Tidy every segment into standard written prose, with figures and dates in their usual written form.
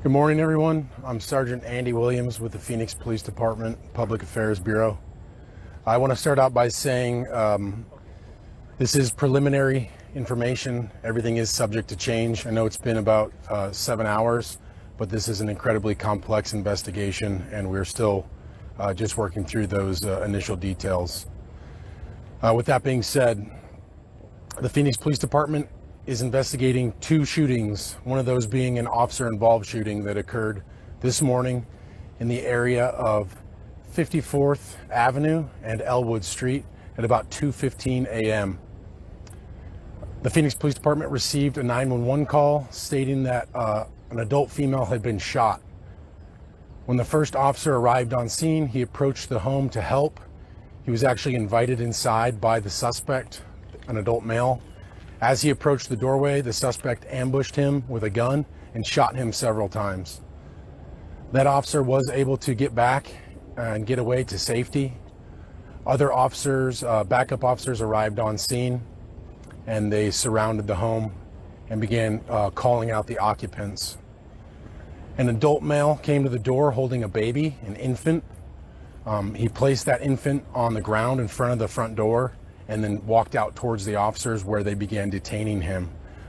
Good morning, everyone. I'm Sergeant Andy Williams with the Phoenix Police Department Public Affairs Bureau. I want to start out by saying this is preliminary information. Everything is subject to change. I know it's been about 7 hours, but this is an incredibly complex investigation, and we're still just working through those initial details. With that being said, the Phoenix Police Department is investigating 2 shootings, one of those being an officer-involved shooting that occurred this morning in the area of 54th Avenue and Elwood Street at about 2:15 a.m. The Phoenix Police Department received a 911 call stating that an adult female had been shot. When the first officer arrived on scene, he approached the home to help. He was actually invited inside by the suspect, an adult male. As he approached the doorway, the suspect ambushed him with a gun and shot him several times. That officer was able to get back and get away to safety. Other officers, backup officers, arrived on scene, and they surrounded the home and began calling out the occupants. An adult male came to the door holding a baby, an infant. He placed that infant on the ground in front of the front door and then walked out towards the officers, where they began detaining him.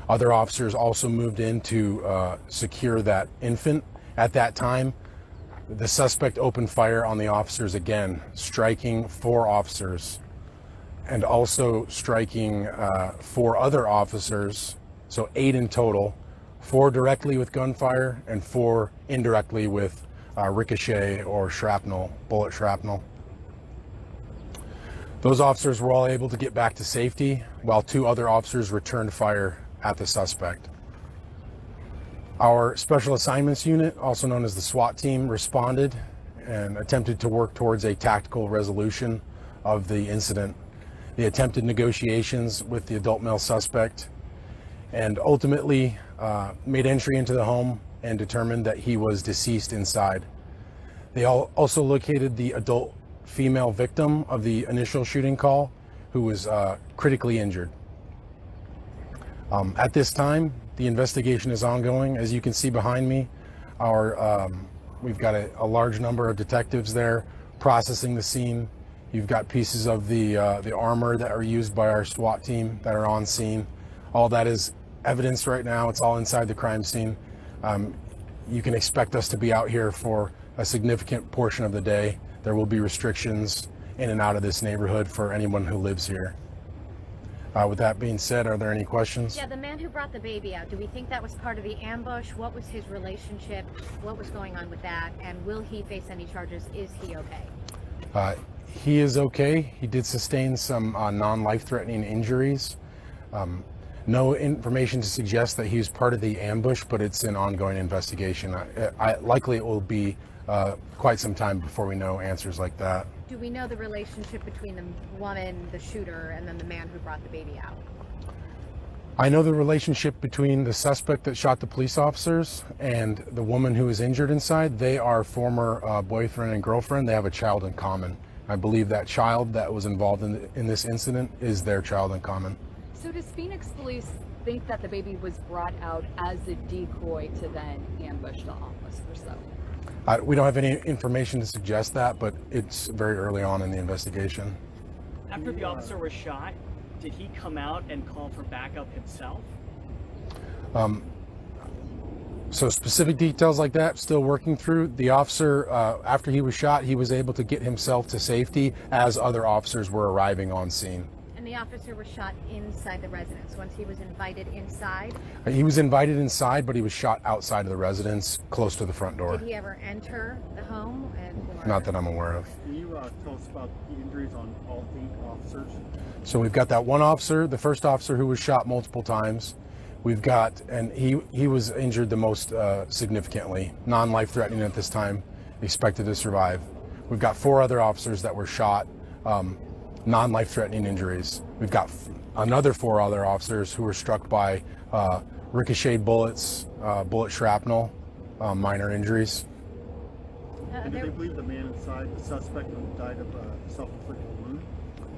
Other officers also moved in to secure that infant. At that time, the suspect opened fire on the officers again, striking 4 officers and also striking 4 other officers, so 8 in total, 4 directly with gunfire and 4 indirectly with ricochet or shrapnel, bullet shrapnel. Those officers were all able to get back to safety, while 2 other officers returned fire at the suspect. Our Special Assignments Unit, also known as the SWAT team, responded and attempted to work towards a tactical resolution of the incident. They attempted negotiations with the adult male suspect and ultimately made entry into the home and determined that he was deceased inside. They also located the adult female victim of the initial shooting call, who was critically injured. At this time, the investigation is ongoing. As you can see behind me, we've got a large number of detectives there processing the scene. You've got pieces of the armor that are used by our SWAT team that are on scene. All that is evidence right now. It's all inside the crime scene. You can expect us to be out here for a significant portion of the day. There will be restrictions in and out of this neighborhood for anyone who lives here. With that being said, are there any questions? Yeah, the man who brought the baby out, do we think that was part of the ambush? What was his relationship? What was going on with that? And will he face any charges? Is he okay? He is okay. He did sustain some non-life-threatening injuries. No information to suggest that he was part of the ambush, but it's an ongoing investigation. Likely it will be quite some time before we know answers like that. Do we know the relationship between the woman, the shooter, and then the man who brought the baby out? I know the relationship between the suspect that shot the police officers and the woman who was injured inside. They are former boyfriend and girlfriend. They have a child in common. I believe that child that was involved in this incident is their child in common. So does Phoenix Police think that the baby was brought out as a decoy to then ambush the officers, though? We don't have any information to suggest that, but it's very early on in the investigation. After the officer was shot, did he come out and call for backup himself? So specific details like that, still working through. The officer, after he was shot, he was able to get himself to safety as other officers were arriving on scene. The officer was shot inside the residence once he was invited inside? He was invited inside, but he was shot outside of the residence, close to the front door. Did he ever enter the home? Not that I'm aware of. Can you tell us about the injuries on all 8 officers? So we've got that one officer, the first officer who was shot multiple times. We've got, and he was injured the most significantly, non-life-threatening at this time, expected to survive. We've got 4 other officers that were shot, non-life-threatening injuries. We've got another 4 other officers who were struck by ricocheted bullets, bullet shrapnel, minor injuries. And do they believe the man inside, the suspect, died of a self-inflicted wound?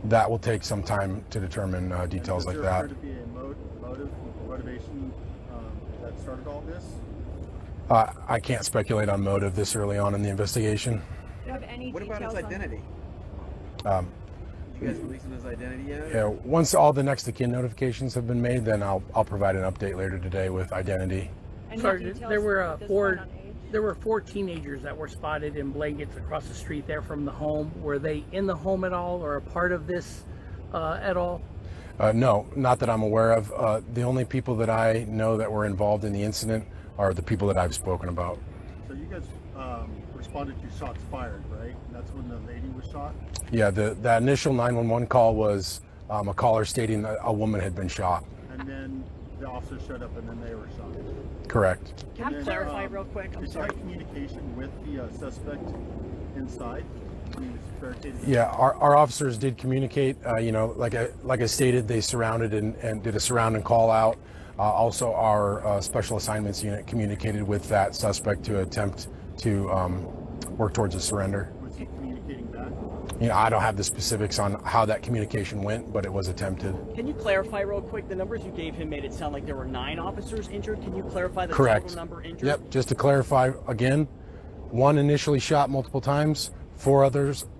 That will take some time to determine details like that. Is there to be a motivation that started all this? I can't speculate on motive this early on in the investigation. What about his identity? Um, Did you guys releasing his identity yet? yeah, once all the next of kin notifications have been made, then I'll provide an update later today with identity. Sergeant, there were four teenagers that were spotted in blankets across the street there from the home. Were they in the home at all, or a part of this at all? No, not that I'm aware of. The only people that I know that were involved in the incident are the people that I've spoken about. So you guys responded to shots fired, right? And that's when the lady was shot? Yeah, the initial 911 call was a caller stating that a woman had been shot. And then the officers showed up and then they were shot. Correct. Can you And then, clarify real quick? I'm did you sorry. have communication with the suspect inside? When he was barricaded? Yeah, our officers did communicate. Like I stated, they surrounded and did a surround and call out. Also, our special assignments unit communicated with that suspect to attempt to work towards a surrender. Was he communicating back? I don't have the specifics on how that communication went, but it was attempted. Can you clarify real quick? The numbers you gave him made it sound like there were 9 officers injured. Can you clarify the Correct. total number injured? Yep. Just to clarify again, 1 initially shot multiple times, 4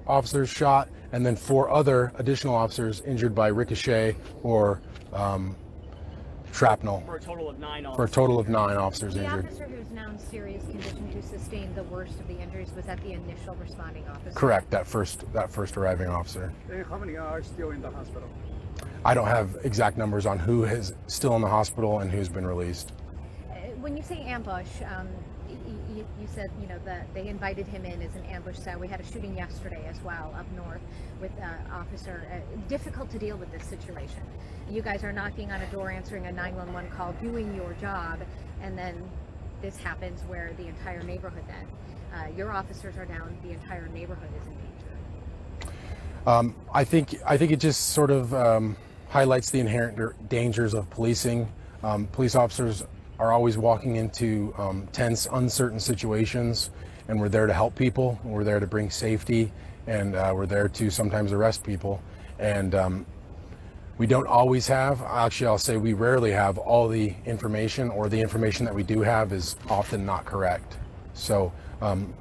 officers shot, and then 4 other additional officers injured by ricochet or shrapnel. For a total of 9 officers. For a total of 9 officers The injured. officer who's now in serious condition who sustained the worst of the injuries was that the initial responding officer? Correct. That first arriving officer. How many are still in the hospital? I don't have exact numbers on who is still in the hospital and who's been released. When you say ambush, you said that they invited him in as an ambush cell. We had a shooting yesterday as well up north with an officer. Difficult to deal with this situation. You guys are knocking on a door, answering a 911 call, doing your job, and then this happens where the entire neighborhood then, your officers are down, the entire neighborhood is in danger. I think it just sort of highlights the inherent dangers of policing. Police officers are always walking into tense, uncertain situations, and we're there to help people. We're there to bring safety, and we're there to sometimes arrest people. And we don't always have, actually I'll say we rarely have all the information, or the information that we do have is often not correct. So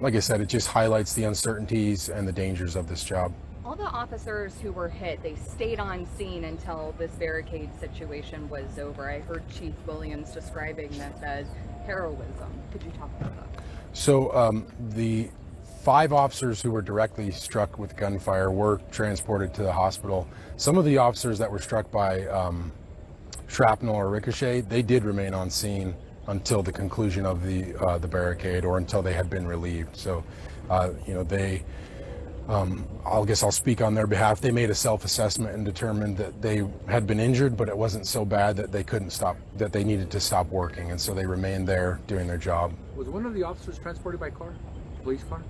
like I said, it just highlights the uncertainties and the dangers of this job. All the officers who were hit, they stayed on scene until this barricade situation was over. I heard Chief Williams describing this as heroism. Could you talk about that? So the 5 officers who were directly struck with gunfire were transported to the hospital. Some of the officers that were struck by shrapnel or ricochet, they did remain on scene until the conclusion of the barricade, or until they had been relieved. So, they, I guess I'll speak on their behalf. They made a self-assessment and determined that they had been injured, but it wasn't so bad that they couldn't stop, that they needed to stop working, and so they remained there doing their job. Was one of the officers transported by car? Police car?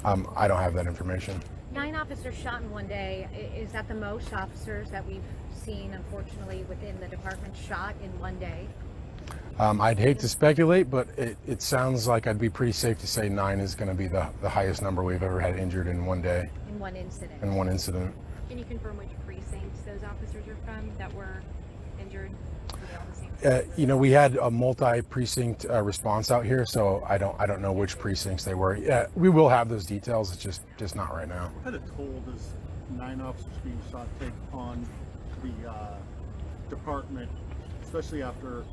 I don't have that information. 9 officers shot in one day. Is that the most officers that we've seen, unfortunately, within the department shot in one day? I'd hate to speculate, but it sounds like I'd be pretty safe to say 9 is going to be the highest number we've ever had injured in one day. In one incident? In one incident. Can you confirm which precincts those officers are from that were injured? Were they all the same We had a multi-precinct response out here, so I don't know which precincts they were. Yeah, we will have those details. It's just not right now. What kind of toll does 9 officers being shot take on the department, especially after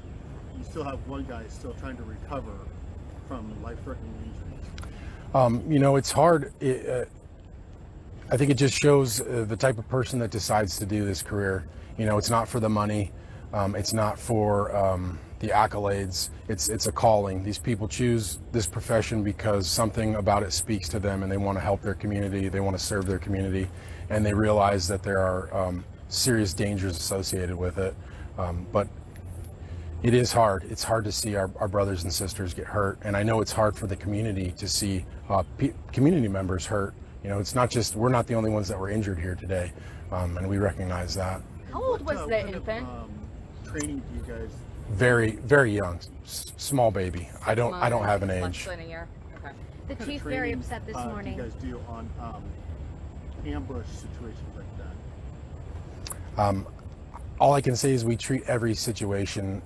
you still have one guy still trying to recover from life-threatening injuries? It's hard. I think it just shows the type of person that decides to do this career. It's not for the money. It's not for the accolades. It's a calling. These people choose this profession because something about it speaks to them, and they want to help their community. They want to serve their community, and they realize that there are serious dangers associated with it. But it is hard. It's hard to see our brothers and sisters get hurt, and I know it's hard for the community to see community members hurt. It's not just, we're not the only ones that were injured here today, and we recognize that. How old was What the kind of, infant? training do you guys? Very, very young, small baby. I don't have an Less age. than a year. Okay. The What kind of chief very training, upset this morning. Do you guys do on ambush situations like that? All I can say is we treat every situation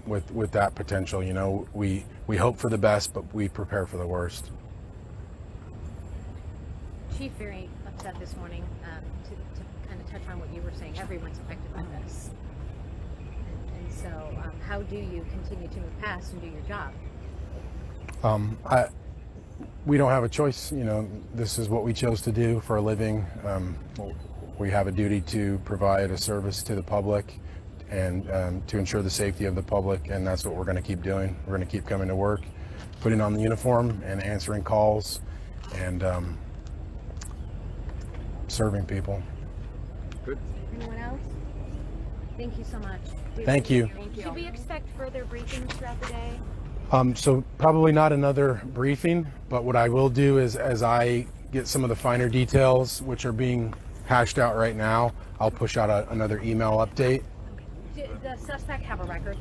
with that potential. You know, we hope for the best, but we prepare for the worst. Chief, very upset this morning. To kind of touch on what you were saying, everyone's affected by this. And so, how do you continue to move past and do your job? We don't have a choice. You know, this is what we chose to do for a living. We have a duty to provide a service to the public and to ensure the safety of the public, and that's what we're going to keep doing. We're going to keep coming to work, putting on the uniform and answering calls and serving people. Good. Anyone else? Thank you so much. Thank you. Should we expect further briefings throughout the day? So probably not another briefing, but what I will do is, as I get some of the finer details, which are being hashed out right now, I'll push out another email update. Does the suspect have a record?